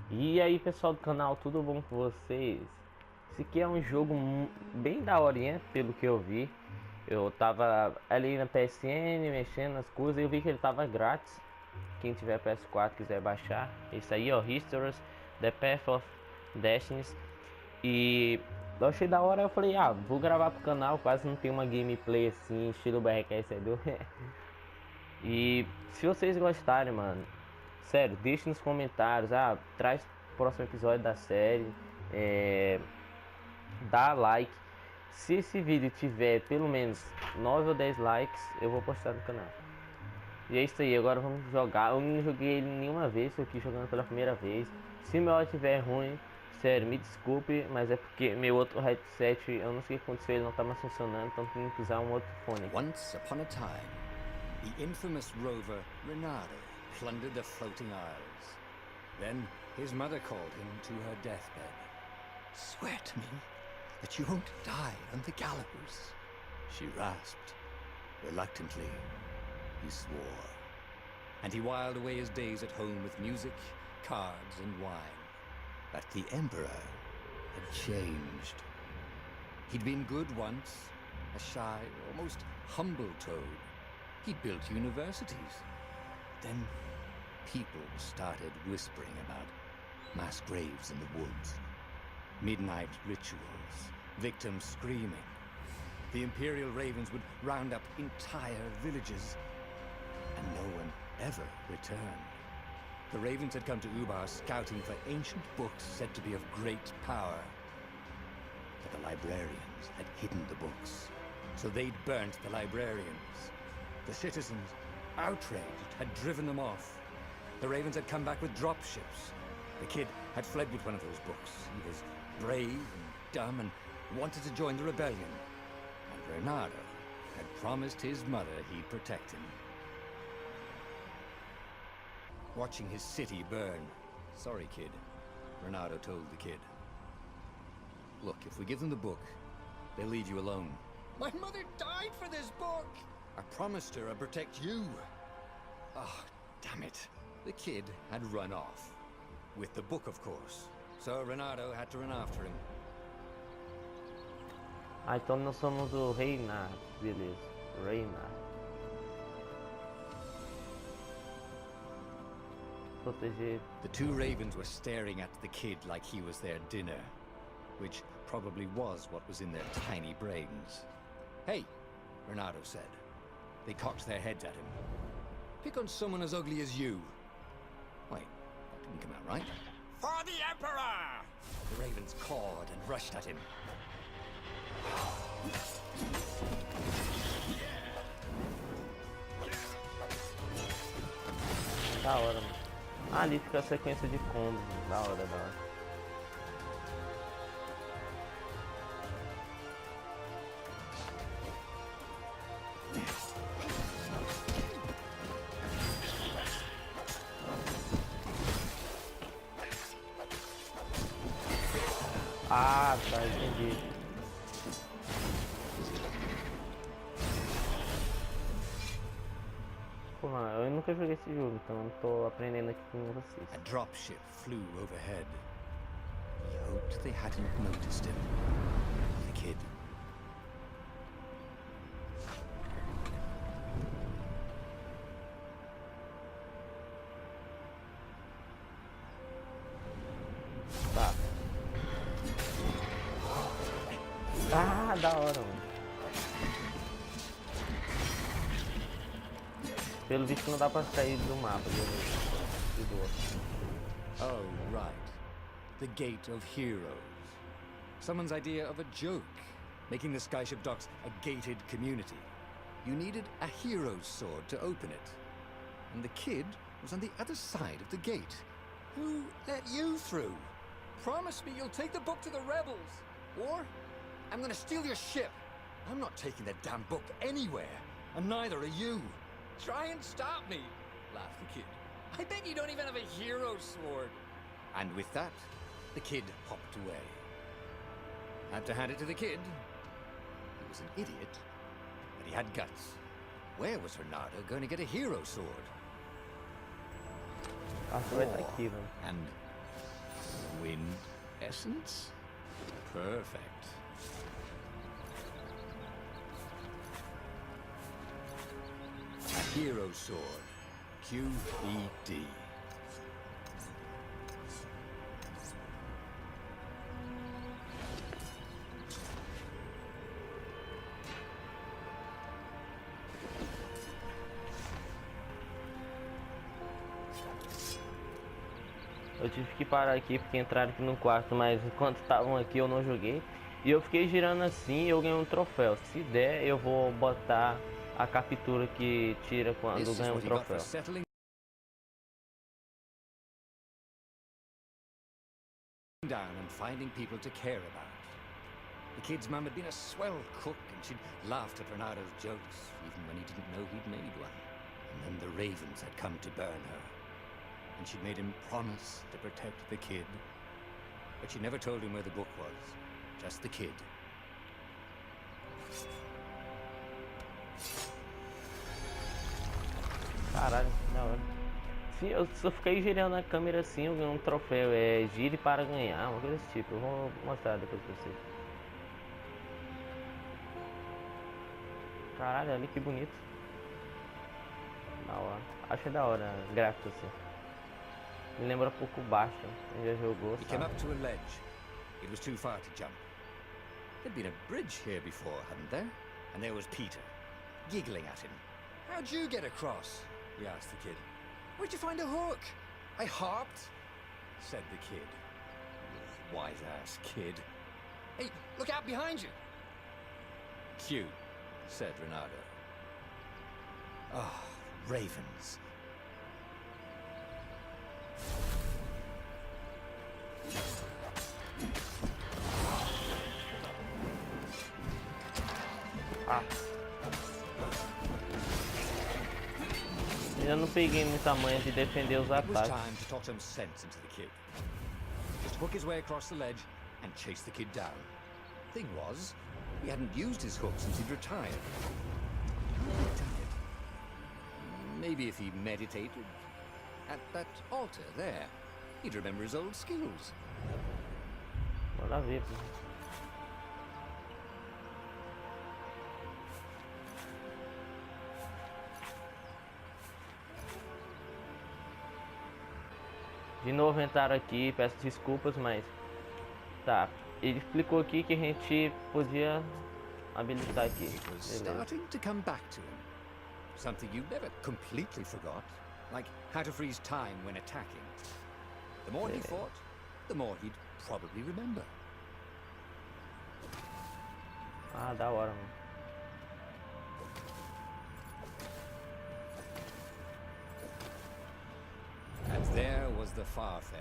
E aí pessoal do canal, tudo bom com vocês? Esse aqui é um jogo bem daorinha, pelo que eu vi. Eu tava ali na PSN mexendo nas coisas e eu vi que ele tava grátis. Quem tiver PS4 quiser baixar. Esse aí ó, Histories, The Path of Destinies. E eu achei da hora, eu falei, vou gravar pro canal, quase não tem uma gameplay assim, estilo BRKS2. E se vocês gostarem, mano, sério, deixe nos comentários. Traz o próximo episódio da série. É, dá like. Se esse vídeo tiver pelo menos 9 ou 10 likes, eu vou postar no canal. E é isso aí, agora vamos jogar. Eu não joguei ele nenhuma vez, estou aqui jogando pela primeira vez. Se meu áudio estiver ruim, sério, me desculpe, mas é porque meu outro headset, eu não sei o que aconteceu, ele não está mais funcionando, então tenho que usar um outro fone. Once upon a time, the infamous rover Renato plundered the floating isles. Then his mother called him to her deathbed. "Swear to me that you won't die on the gallows," she rasped. Reluctantly, he swore. And he whiled away his days at home with music, cards, and wine. But the Emperor had changed. He'd been good once, a shy, almost humble toad. He'd built universities. Then people started whispering about mass graves in the woods, midnight rituals, victims screaming. The Imperial Ravens would round up entire villages, and no one ever returned. The Ravens had come to Ubar scouting for ancient books said to be of great power. But the librarians had hidden the books, so they'd burnt the librarians. The citizens, outraged, had driven them off. The Ravens had come back with dropships. The kid had fled with one of those books. He was brave and dumb and wanted to join the rebellion. And Renato had promised his mother he'd protect him. Watching his city burn. "Sorry, kid," Renato told the kid. "Look, if we give them the book, they'll leave you alone." "My mother died for this book!" "I promised her I'd protect you." "Oh, damn it." The kid had run off. With the book, of course. So Renato had to run after him. Então nós somos o Reina, beleza. Reina. Proteger. The two ravens were staring at the kid like he was their dinner, which probably was what was in their tiny brains. "Hey," Renato said. They cocked their heads at him. "Pick on someone as ugly as you." Wait, that didn't come out right. "For the Emperor!" The ravens cawed and rushed at him. Da hora, mano. Ali fica a sequência de combos. Da hora, da hora. Tá, entendi. Pô, mano, eu nunca joguei esse jogo, então eu tô aprendendo aqui com vocês. A dropship flew overhead. He hoped they hadn't noticed him. The kid. Tá. Da hora, mano. Pelo visto não dá pra sair do mapa do outro. Oh, right. The Gate of Heroes. Someone's idea of a joke, making the Skyship docks a gated community. You needed a hero's sword to open it. And the kid was on the other side of the gate. "Who let you through? Promise me you'll take the book to the rebels, or I'm gonna steal your ship." "I'm not taking that damn book anywhere, and neither are you." "Try and stop me," laughed the kid. "I bet you don't even have a hero sword." And with that, the kid hopped away. Had to hand it to the kid. He was an idiot, but he had guts. Where was Renato going to get a hero sword? Acho que vai estar aqui, velho. And Wind essence? Perfect. A hero sword. QED. Eu tive que parar aqui porque entraram aqui no quarto, mas enquanto estavam aqui eu não joguei. E eu fiquei girando assim e eu ganhei um troféu. Se der, eu vou botar a captura que tira quando ganha um troféu. Down and finding people to care about. The kid's mum had been a swell cook and she'd laughed at Bernardo's jokes, even when he didn't know he'd made one. And then the ravens had come to burn her. And she'd made him promise to protect the kid. But she never told him where the book was. Just the kid. Caralho, que da hora. Sim, eu só fiquei girando a câmera assim, eu ganhei um troféu. É gire para ganhar, uma coisa desse tipo. Eu vou mostrar depois pra vocês. Caralho, olha que bonito. Da hora. Achei da hora, gráfico assim. Me lembra um pouco baixo. Quem já jogou, He came up to a ledge. It was too far to jump. There'd been a bridge here before, hadn't there? And there was Peter, giggling at him. How'd you get across? He asked the kid. Where'd you find a hook? I hopped, said the kid. Wise-ass kid. Hey, look out behind you. Cute, said Renato. Oh, ravens. Ah. Eu não peguei muita manha de defender os It was ataques. time to talk some sense into the kid. Just hook his way across the ledge and chase the kid down. Thing was, he hadn't used his hook since he'd retired. Damn it. Maybe if he meditated at that altar there, he'd remember his old skills. Bora ver. De novo entraram aqui, peço desculpas, mas tá. Ele explicou aqui que a gente podia habilitar aqui. It was Beleza. starting to come back to him. Something you never completely forgot, like how to freeze time when attacking. The more he fought, the more he'd probably remember. Ah, da hora, mano. And there was the Farfarer.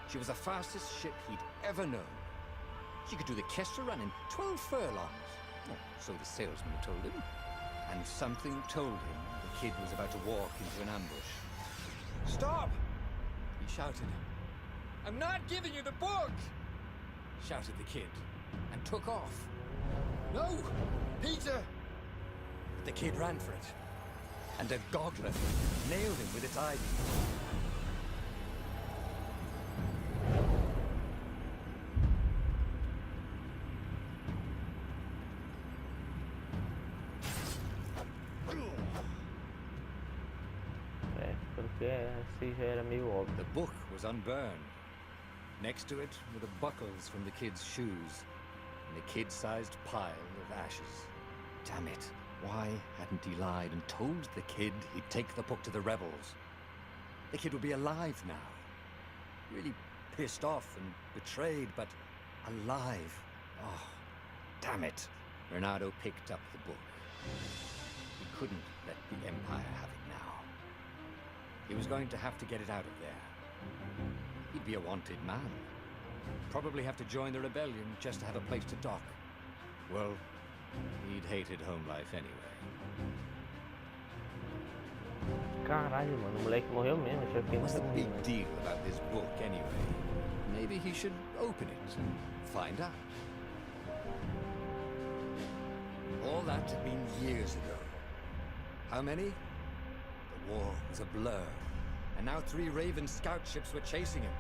She was the fastest ship he'd ever known. She could do the Kestra run in 12 furlongs. Oh, so the salesman told him. And something told him the kid was about to walk into an ambush. Stop! He shouted. I'm not giving you the book! Shouted the kid, and took off. No! Peter! But the kid ran for it. And a goggler nailed him with its ivy. Porque assim já era meio óbvio. The book was unburned. Next to it were the buckles from the kid's shoes and a kid-sized pile of ashes. Damn it. Why hadn't he lied and told the kid he'd take the book to the rebels? The kid would be alive now. Really pissed off and betrayed, but alive. Oh, damn it. Renato picked up the book. He couldn't let the Empire have it now. He was going to have to get it out of there. He'd be a wanted man. Probably have to join the rebellion just to have a place to dock. Well, he'd hated home life anyway. Caralho, mano, o moleque morreu mesmo. Eu tinha What's the pensado big nisso. deal about this book anyway? Maybe he should open it and find out. All that had been years ago. How many? The war was a blur, and now 3 Raven scout ships were chasing him.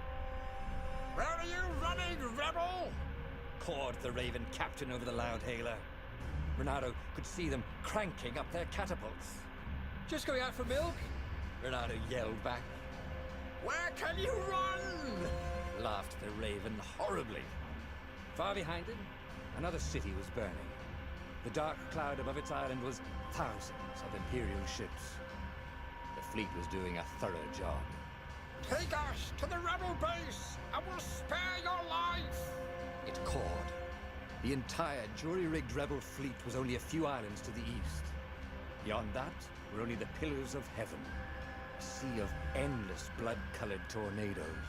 Where are you running, rebel? Cawed the Raven captain over the loud hailer. Renato could see them cranking up their catapults. Just going out for milk? Renato yelled back. Where can you run? Laughed the Raven horribly. Far behind him, another city was burning. The dark cloud above its island was thousands of Imperial ships. The fleet was doing a thorough job. Take us to the rebel base, and we'll spare your life! It cawed. The entire jury-rigged rebel fleet was only a few islands to the east. Beyond that were only the pillars of heaven, a sea of endless blood-colored tornadoes.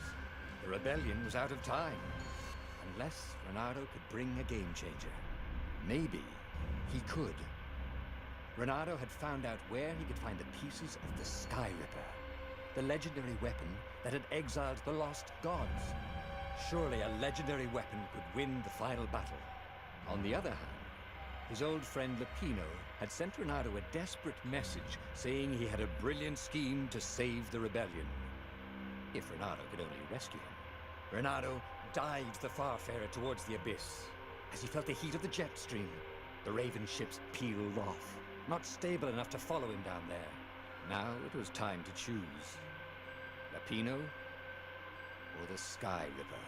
The rebellion was out of time, unless Renato could bring a game-changer. Maybe he could. Renato had found out where he could find the pieces of the Sky Ripper, the legendary weapon that had exiled the lost gods. Surely a legendary weapon could win the final battle. On the other hand, his old friend Lapino had sent Renato a desperate message saying he had a brilliant scheme to save the rebellion. If Renato could only rescue him. Renato dived the Farfarer towards the abyss. As he felt the heat of the jet stream, the Raven ships peeled off, not stable enough to follow him down there. Now it was time to choose. Lapino or the Sky Ripper?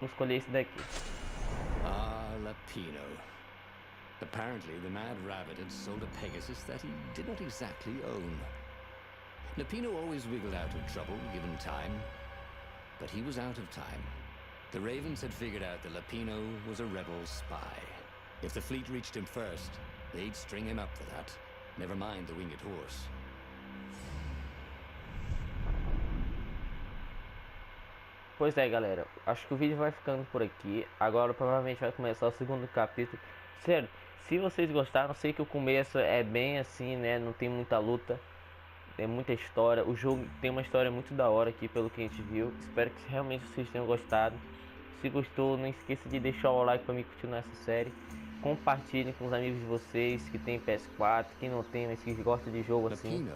Vou escolher esse daqui. Ah, Lapino. Apparently the Mad Rabbit had sold a Pegasus that he did not exactly own. Lapino always wiggled out of trouble given time, but he was out of time. The Ravens had figured out that Lapino was a rebel spy. If the fleet reached him first, they'd string him up for that. Never mind the winged horse. Pois é, galera, acho que o vídeo vai ficando por aqui. Agora provavelmente vai começar o segundo capítulo. Sério, se vocês gostaram, sei que o começo é bem assim, né? Não tem muita luta, tem muita história. O jogo tem uma história muito da hora aqui, pelo que a gente viu. Espero que realmente vocês tenham gostado. Se gostou, não esqueça de deixar o like para me continuar essa série. Compartilhem com os amigos de vocês que tem PS4, quem não tem, mas que gosta de jogo assim.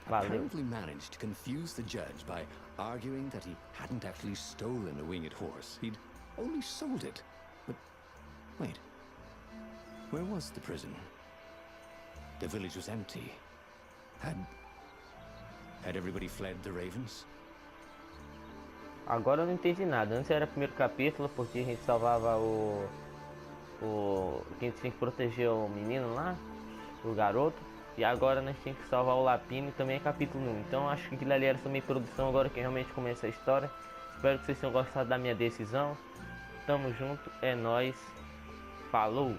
Valeu. Apparently managed to confuse the judge by arguing that he hadn't actually stolen a winged horse. He'd only sold it. But wait, where was the prison? The village was empty. Had everybody fled the Ravens? Agora eu não entendi nada. Antes era o primeiro capítulo, porque a gente salvava o que a gente tinha que proteger o menino lá, o garoto. E agora nós tínhamos que salvar o Lapino e também é capítulo 1. Então acho que aquilo ali era também produção agora que realmente começa a história. Espero que vocês tenham gostado da minha decisão. Tamo junto, é nóis. Falou!